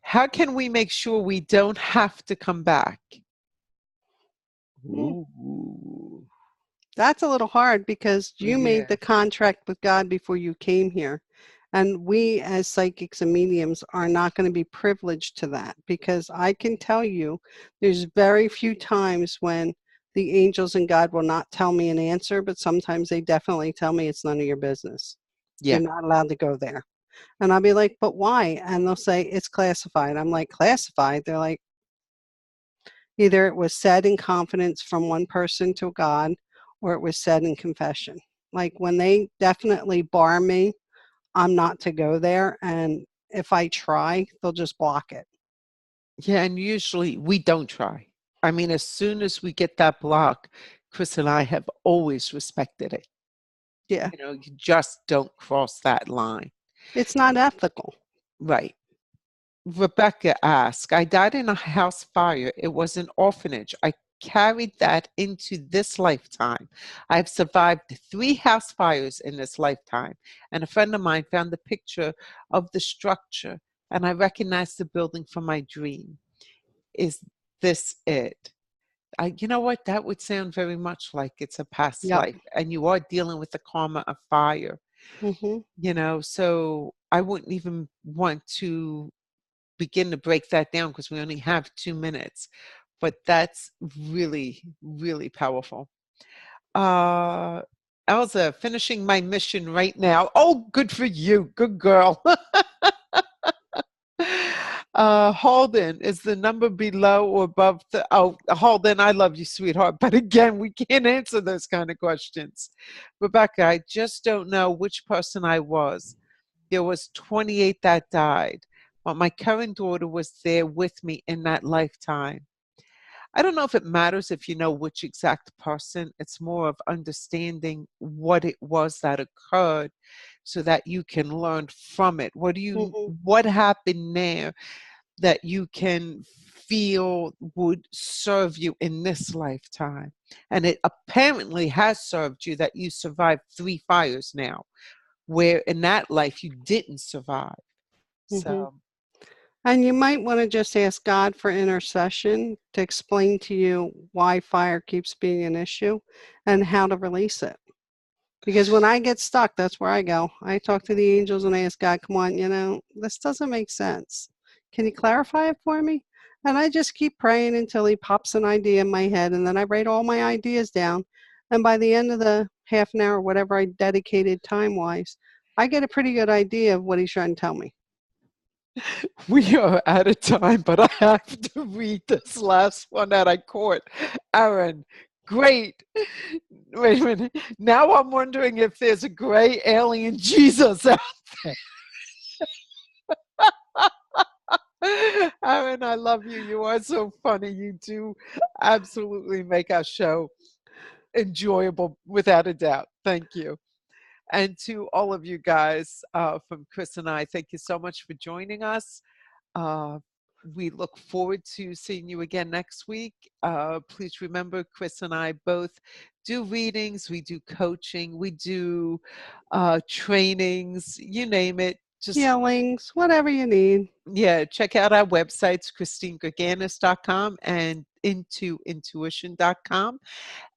how can we make sure we don't have to come back? Hmm. Ooh, That's a little hard because you made yeah, the contract with God before you came here. And we, as psychics and mediums, are not going to be privileged to that, because I can tell you there's very few times when the angels and God will not tell me an answer, but sometimes they definitely tell me it's none of your business. You're yeah, not allowed to go there. And I'll be like, but why? And they'll say, it's classified. I'm like, classified? They're like, either it was said in confidence from one person to God, or it was said in confession. Like when they definitely bar me, I'm not to go there. And if I try, they'll just block it. yeah. And usually we don't try. I mean, as soon as we get that block, Chris and I have always respected it. Yeah. You just don't cross that line. It's not ethical. Right. Rebecca asked, I died in a house fire. It was an orphanage. I carried that into this lifetime. I've survived 3 house fires in this lifetime. And a friend of mine found the picture of the structure, and I recognized the building from my dream. Is this it? You know what? That would sound very much like it's a past Yep. life, and you are dealing with the karma of fire. Hmm. So I wouldn't even want to begin to break that down because we only have 2 minutes. But that's really, really powerful. Uh, Elza, finishing my mission right now. Oh, good for you. Good girl. Halden, is the number below or above the? Oh, Halden, I love you, sweetheart. But again, we can't answer those kind of questions. Rebecca, I just don't know which person I was. There was 28 that died, but my current daughter was there with me in that lifetime. I don't know if it matters if you know which exact person. It's more of understanding what it was that occurred so that you can learn from it. Hmm. What happened there that you can feel would serve you in this lifetime? And it apparently has served you that you survived 3 fires now, where in that life you didn't survive. Hmm. So, And you might want to just ask God for intercession to explain to you why fire keeps being an issue and how to release it. Because when I get stuck, that's where I go. I talk to the angels and I ask God, come on, this doesn't make sense. Can you clarify it for me? And I just keep praying until he pops an idea in my head, and then I write all my ideas down. And by the end of the half an hour, whatever I dedicated time wise, I get a pretty good idea of what he's trying to tell me. We are out of time, but I have to read this last one that I caught. Aaron, great. Wait a minute. Now I'm wondering if there's a gray alien Jesus out there. Aaron, I love you. You are so funny. You do absolutely make our show enjoyable without a doubt. Thank you. And to all of you guys from Chris and I, thank you so much for joining us. Uh, we look forward to seeing you again next week. Please remember, Chris and I both do readings, we do coaching, we do trainings, you name it. Just Healings, whatever you need. yeah, check out our websites, ChristineGurganus.com and intuition.com.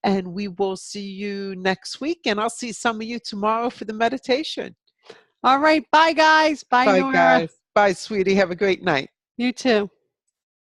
And we will see you next week. And I'll see some of you tomorrow for the meditation. All right. Bye, guys. Bye, Bye, Nora. guys. Bye, sweetie. Have a great night. You too.